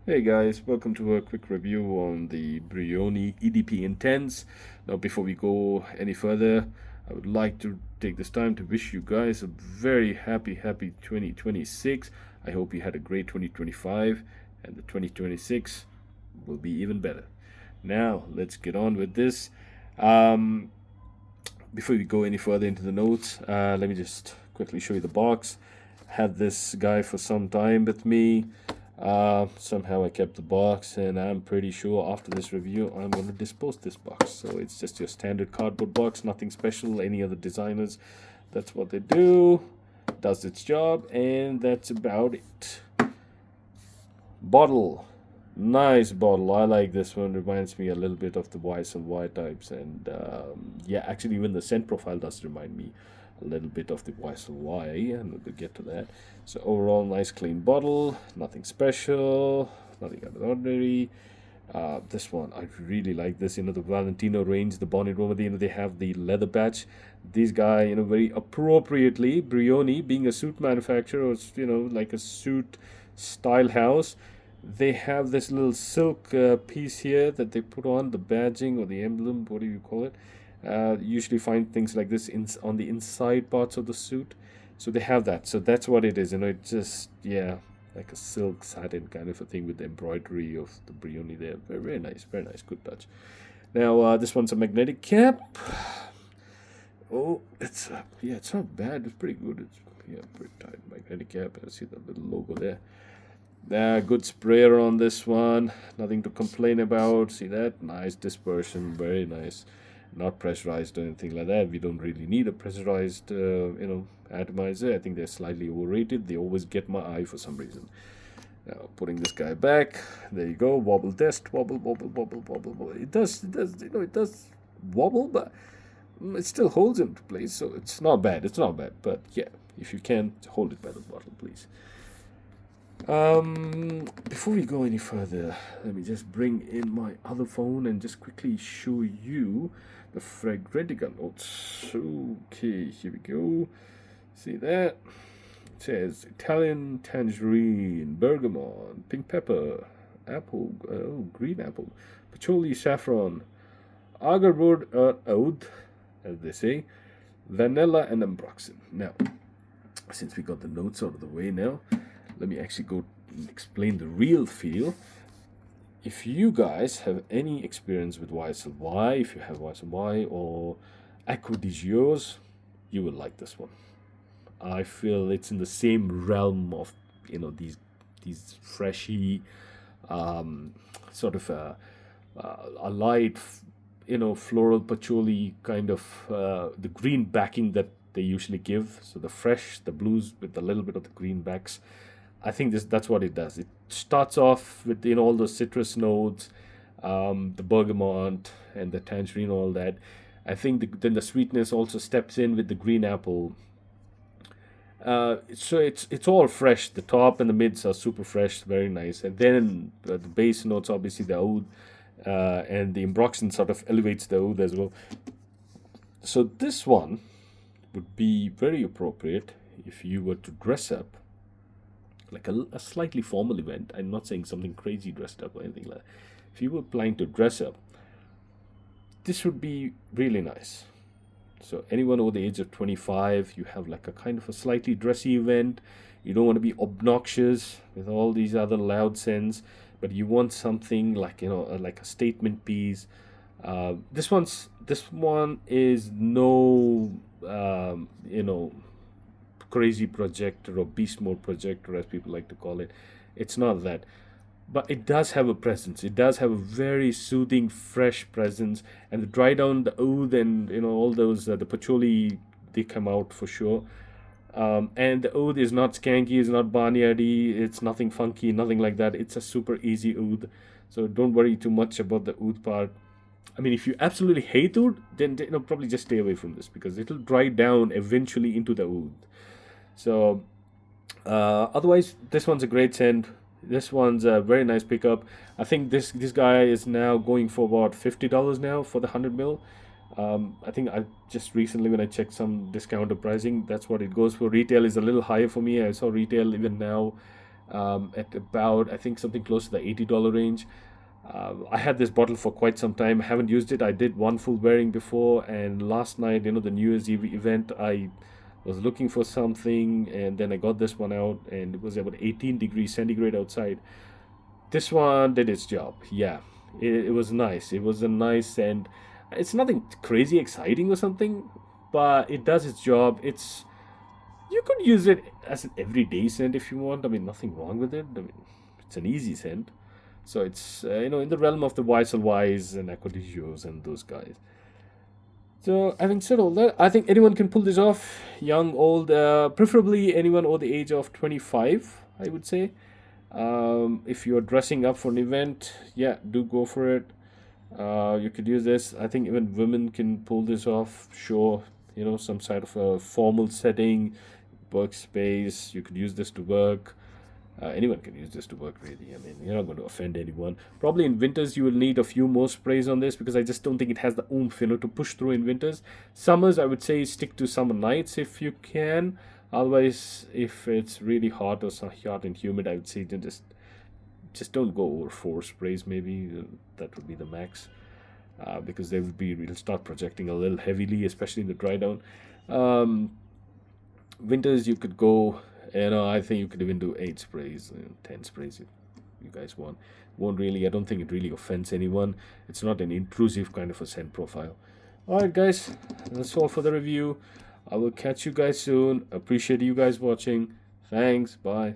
Hey guys, welcome to a quick review on the Brioni EDP Intense. Now, before we go any further, I would like to take this time to wish you guys a very happy 2026. I hope you had a great 2025 and the 2026 will be even better. Now, let's get on with this. Um, Before we go any further into the notes, let me just quickly show you the box. Had this guy for some time with me. Somehow I kept the box, and I'm pretty sure after this review I'm going to dispose this box. So it's just your standard cardboard box, nothing special. Any other designers, that's what they do. Does its job, and that's about it. Bottle. Nice bottle. I like this one. Reminds me a little bit of the YSLY types, and yeah, actually, even the scent profile does remind me a little bit of the YSLY, and we'll get to that. So overall, nice clean bottle. Nothing special. Nothing out of the ordinary. This one, I really like this. The Valentino range, the Bonnie Roma. They have the leather patch. These guy, very appropriately, Brioni, being a suit manufacturer, or like a suit style house, they have this little silk piece here that they put on the badging or the emblem. What do you call it? Usually find things like this on the inside parts of the suit. So they have that. So that's what it is. It's just, yeah, like a silk satin kind of a thing with the embroidery of the Brioni there. Very nice, very nice, good touch. Now this one's a magnetic cap. Oh, it's not bad. It's pretty good. It's pretty tight magnetic cap. I see the little logo there. Good sprayer on this one. Nothing to complain about. See that? Nice dispersion. Very nice. Not pressurized or anything like that. We don't really need a pressurized, atomizer. I think they're slightly overrated. They always get my eye for some reason. Now, putting this guy back. There you go. Wobble test. Wobble, wobble, wobble, wobble, wobble. It does, it does wobble, but it still holds into place. So it's not bad. It's not bad. But yeah, if you can, hold it by the bottle, please. Before we go any further, let me just bring in my other phone and just quickly show you the Fragrantica notes. Okay, here we go. See that? It says Italian tangerine, bergamot, pink pepper, apple, green apple, patchouli, saffron, agarwood, oud, as they say, vanilla, and ambroxan. Now, since we got the notes out of the way now, let me actually go and explain the real feel. If you guys have any experience with YSLY, if you have YSLY or Acqua di Gios, you will like this one. I feel it's in the same realm of these freshy, sort of a light, floral patchouli kind of the green backing that they usually give. So the blues with a little bit of the green backs. I think that's what it does. It starts off with all the citrus notes, the bergamot and the tangerine, all that. I think then the sweetness also steps in with the green apple. So it's all fresh. The top and the mids are super fresh, very nice. And then the base notes, obviously the oud, and the ambroxan sort of elevates the oud as well. So this one would be very appropriate if you were to dress up like a slightly formal event. I'm not saying something crazy dressed up or anything like that. If you were planning to dress up, this would be really nice. So anyone over the age of 25, you have like a kind of a slightly dressy event. You don't want to be obnoxious with all these other loud scents, but you want something like like a statement piece. This one is no crazy projector or beast mode projector, as people like to call it. It's not that, but it does have a presence. It does have a very soothing, fresh presence, and the dry down, the oud, and all those the patchouli, they come out for sure. And the oud is not skanky, it's not barnyardy, it's nothing funky, nothing like that. It's a super easy oud, so don't worry too much about the oud part. I mean, if you absolutely hate oud, then probably just stay away from this because it'll dry down eventually into the oud. So, otherwise, this one's a great scent. This one's a very nice pickup. I think this guy is now going for about $50 now for the 100 ml. I think I just recently, when I checked some discounted pricing, that's what it goes for. Retail is a little higher for me. I saw retail even now at about, I think, something close to the $80 range. I had this bottle for quite some time. Haven't used it. I did one full wearing before, and last night, the New Year's Eve event, I was looking for something, and then I got this one out, and it was about 18 degrees centigrade outside. This one did its job. Yeah, it was nice. It was a nice, and it's nothing crazy exciting or something, but it does its job. You could use it as an everyday scent if you want. I mean, nothing wrong with it. I mean, it's an easy scent. So it's in the realm of the YSLYs and Aquadisios and those guys. So having said all that, I think anyone can pull this off. Young, old, preferably anyone over the age of 25, I would say. If you're dressing up for an event, yeah, do go for it. You could use this. I think even women can pull this off. Sure, some sort of a formal setting, workspace. You could use this to work. Anyone can use this to work, really. I mean, you're not going to offend anyone. Probably in winters, you will need a few more sprays on this because I just don't think it has the oomph, to push through in winters. Summers, I would say stick to summer nights if you can. Otherwise, if it's really hot or so hot and humid, I would say just don't go over 4 sprays. Maybe that would be the max, because it'll start projecting a little heavily, especially in the dry down. Um, Winters, you could go. I think you could even do 8 sprays, 10 sprays if you guys want. Won't really. I don't think it really offends anyone. It's not an intrusive kind of a scent profile. All right, guys, that's all for the review. I will catch you guys soon. Appreciate you guys watching. Thanks. Bye.